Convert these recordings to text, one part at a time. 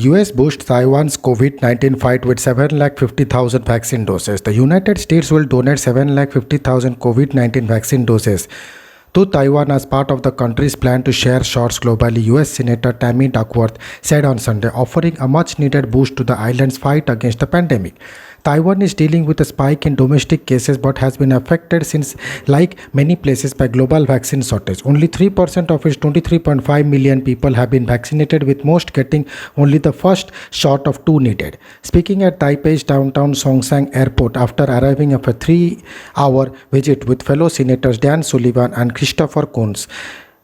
US boosts Taiwan's COVID-19 fight with 750,000 vaccine doses. The United States will donate 750,000 COVID-19 vaccine doses to Taiwan as part of the country's plan to share shots globally, US Senator Tammy Duckworth said on Sunday, offering a much-needed boost to the island's fight against the pandemic. Taiwan is dealing with a spike in domestic cases but has been affected since, like many places, by global vaccine shortage. Only 3% of its 23.5 million people have been vaccinated, with most getting only the first shot of 2 needed. Speaking at Taipei's downtown Songshan Airport after arriving after a 3-hour visit with fellow senators Dan Sullivan and Christopher Coons,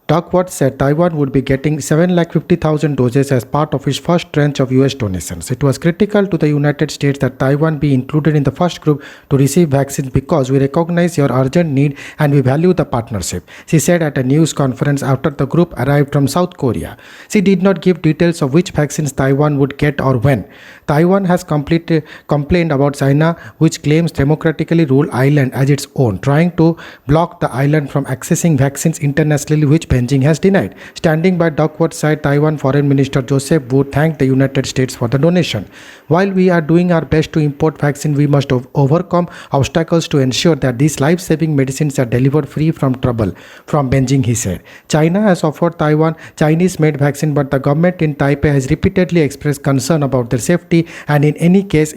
Duckworth said Taiwan would be getting 750,000 doses as part of its first tranche of US donations. It was critical to the United States that Taiwan be included in the first group to receive vaccines because we recognize your urgent need and we value the partnership, she said at a news conference after the group arrived from South Korea. She did not give details of which vaccines Taiwan would get or when. Taiwan has complained about China, which claims democratically rule island as its own, trying to block the island from accessing vaccines internationally, which Beijing has denied. Standing by Duckworth's side, Taiwan Foreign Minister Joseph Wu thanked the United States for the donation. While we are doing our best to import vaccine, we must overcome obstacles to ensure that these life-saving medicines are delivered free from trouble from Beijing, he said. China has offered Taiwan Chinese-made vaccine, but the government in Taipei has repeatedly expressed concern about their safety and in any case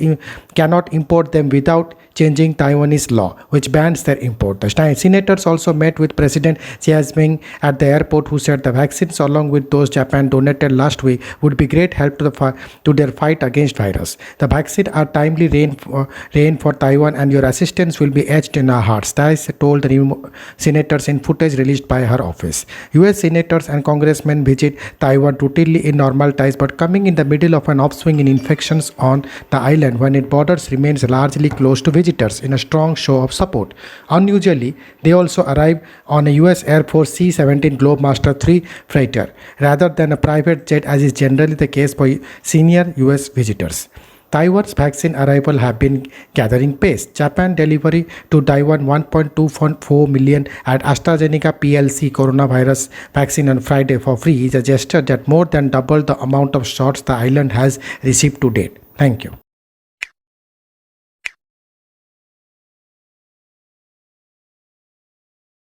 cannot import them without changing Taiwanese law, which bans their import. The senators also met with President Xi Jinping at the airport, who said the vaccines, along with those Japan donated last week, would be great help to their fight against virus. The vaccine are timely rain for Taiwan, and your assistance will be etched in our hearts, Tsai told the senators in footage released by her office. US senators and congressmen visit Taiwan routinely in normal times, but coming in the middle of an upswing in infections on the island when its borders remains largely closed to visitors in a strong show of support. Unusually, they also arrive on a US Air Force C-17 Globemaster III freighter rather than a private jet, as is generally the case for senior US visitors. Taiwan's vaccine arrival have been gathering pace. Japan delivery to Taiwan 1.24 million at AstraZeneca plc coronavirus vaccine on Friday for free is a gesture that more than doubled the amount of shots the island has received to date. Thank you.